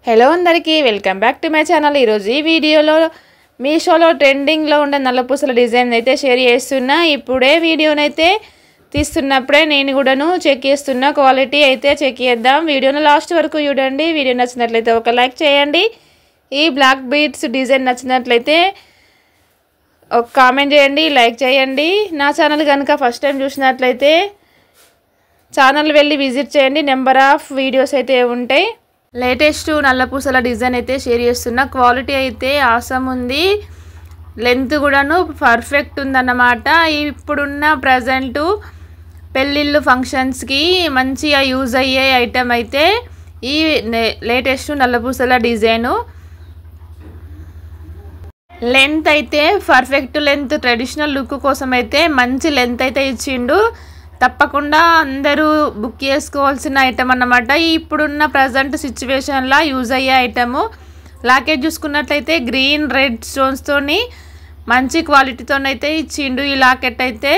Hello అందరికీ welcome back to my channel. ఈరోజు ఈ వీడియోలో మీషోలో ట్రెండింగ్లో ఉండే నల్లపూసల డిజైన్ అయితే షేర్ చేస్తున్నా। ఇప్పుడే వీడియోనైతే తీస్తున్నప్పుడే నేను కూడాను చెక్ చేస్తున్నా, క్వాలిటీ అయితే చెక్ చేద్దాం। వీడియోను లాస్ట్ వరకు చూడండి। వీడియో నచ్చినట్లయితే ఒక లైక్ చేయండి। ఈ బ్లాక్ బీడ్స్ డిజైన్ నచ్చినట్లయితే ఒక కామెంట్ చేయండి, లైక్ చేయండి। నా ఛానల్ కనుక ఫస్ట్ టైం చూసినట్లయితే ఛానల్ వెళ్ళి విజిట్ చేయండి, నెంబర్ ఆఫ్ వీడియోస్ అయితే ఉంటాయి। లేటెస్ట్ నల్లపూసల డిజైన్ అయితే షేర్ చేస్తున్నా। క్వాలిటీ అయితే ఆసమ్ ఉంది, లెంత్ కూడాను పర్ఫెక్ట్ ఉందన్నమాట। ఇప్పుడున్న ప్రజెంట్ పెళ్ళిళ్ళు ఫంక్షన్స్కి మంచిగా యూజ్ అయ్యే ఐటమ్ అయితే ఈ లేటెస్ట్ నల్లపూసల డిజైను। లెంత్ అయితే పర్ఫెక్ట్ లెంత్, ట్రెడిషనల్ లుక్ కోసం అయితే మంచి లెంత్ అయితే ఇచ్చిండు। తప్పకుండా అందరూ బుక్ చేసుకోవాల్సిన ఐటమ్ అన్నమాట। ఇప్పుడున్న ప్రజెంట్ సిచ్యువేషన్లో యూజ్ అయ్యే ఐటము। లాకెట్ చూసుకున్నట్లయితే గ్రీన్ రెడ్ స్టోన్స్తోని మంచి క్వాలిటీతోనైతే ఇచ్చిండు ఈ లాకెట్ అయితే।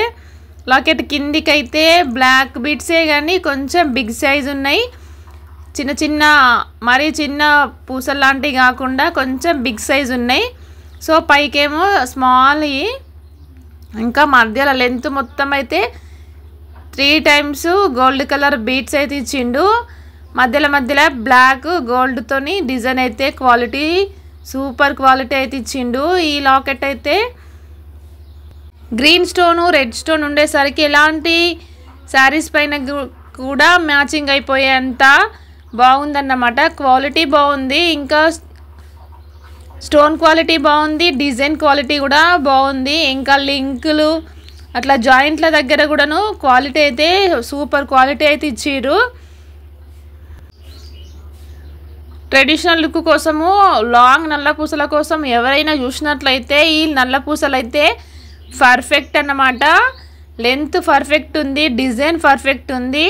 లాకెట్ కిందికైతే బ్లాక్ బీడ్సే కానీ కొంచెం బిగ్ సైజ్ ఉన్నాయి, చిన్న చిన్న మరీ చిన్న పూసలు లాంటివి కాకుండా కొంచెం బిగ్ సైజ్ ఉన్నాయి। సో పైకేమో స్మాల్, ఇంకా మధ్యలో లెంత్ మొత్తం అయితే 3 టైమ్స్ గోల్డ్ కలర్ బీడ్స్ అయితే ఇచ్చిండు। మధ్యలో బ్లాక్ గోల్డ్ తోని డిజైన్ అయితే క్వాలిటీ సూపర్ క్వాలిటీ అయితే ఇచ్చిండు। ఈ లాకెట్ అయితే గ్రీన్ స్టోను రెడ్ స్టోన్ ఉండేసరికి ఎలాంటి శారీస్ పైన కూడా మ్యాచింగ్ అయిపోయేంత బాగుందన్నమాట। క్వాలిటీ బాగుంది, ఇంకా స్టోన్ క్వాలిటీ బాగుంది, డిజైన్ క్వాలిటీ కూడా బాగుంది, ఇంకా లింకులు అట్లా జాయింట్ల దగ్గర కూడాను క్వాలిటీ అయితే సూపర్ క్వాలిటీ అయితే ఇచ్చిర్రు। ట్రెడిషనల్ లుక్ కోసము లాంగ్ నల్ల పూసల కోసం ఎవరైనా చూసినట్లయితే ఈ నల్ల పూసలు అయితే పర్ఫెక్ట్ అన్నమాట। లెంత్ పర్ఫెక్ట్ ఉంది, డిజైన్ పర్ఫెక్ట్ ఉంది।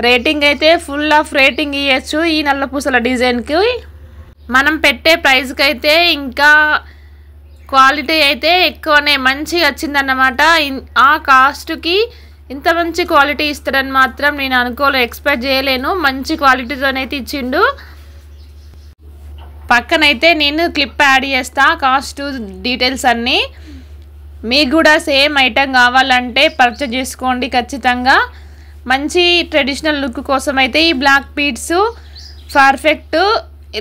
రేటింగ్ అయితే ఫుల్ ఆఫ్ రేటింగ్ ఇవ్వచ్చు ఈ నల్ల పూసల డిజైన్కి। మనం పెట్టే ప్రైస్కి అయితే ఇంకా క్వాలిటీ అయితే ఎక్కువనే మంచిగా వచ్చిందన్నమాట। ఆ కాస్ట్కి ఇంత మంచి క్వాలిటీ ఇస్తారని మాత్రం నేను ఎక్స్పెక్ట్ చేయలేను। మంచి క్వాలిటీతోనైతే ఇచ్చిండు। పక్కనైతే నేను క్లిప్ యాడ్ చేస్తా కాస్ట్ డీటెయిల్స్ అన్నీ। మీకు కూడా సేమ్ ఐటమ్ కావాలంటే పర్చేజ్ చేసుకోండి ఖచ్చితంగా। మంచి ట్రెడిషనల్ లుక్ కోసం అయితే ఈ black beads perfect,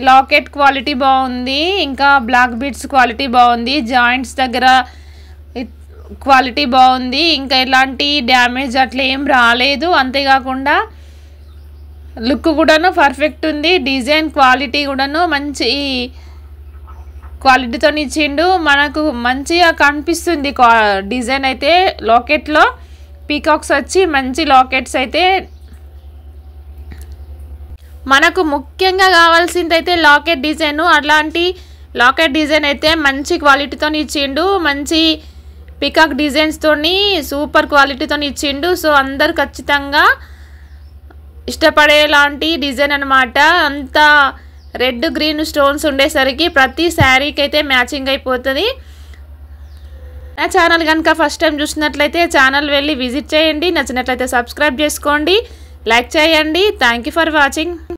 locket quality బాగుంది, ఇంకా బ్లాక్ బీడ్స్ క్వాలిటీ బాగుంది, జాయింట్స్ దగ్గర క్వాలిటీ బాగుంది, ఇంకా ఎలాంటి డ్యామేజ్ అట్లా ఏం రాలేదు। అంతేకాకుండా లుక్ కూడాను పర్ఫెక్ట్ ఉంది, డిజైన్ క్వాలిటీ కూడాను మంచి క్వాలిటీతో ఇచ్చిండు। మనకు మంచిగా కనిపిస్తుంది డిజైన్ అయితే। లాకెట్లో పీకాక్స్ వచ్చి మంచి లాకెట్స్ అయితే మనకు ముఖ్యంగా కావాల్సింది అయితే లాకెట్ డిజైన్। అట్లాంటి లాకెట్ డిజైన్ అయితే మంచి క్వాలిటీతో ఇచ్చిండు, మంచి పికాక్ డిజైన్స్తోని సూపర్ క్వాలిటీతో ఇచ్చిండు। సో అందరు ఖచ్చితంగా ఇష్టపడేలాంటి డిజైన్ అనమాట। అంత రెడ్ గ్రీన్ స్టోన్స్ ఉండేసరికి ప్రతి శారీకి అయితే మ్యాచింగ్ అయిపోతుంది। నా ఛానల్ కనుక ఫస్ట్ టైం చూసినట్లయితే ఛానల్ వెళ్ళి విజిట్ చేయండి, నచ్చినట్లయితే సబ్స్క్రైబ్ చేసుకోండి, లైక్ చేయండి। Thank you for watching.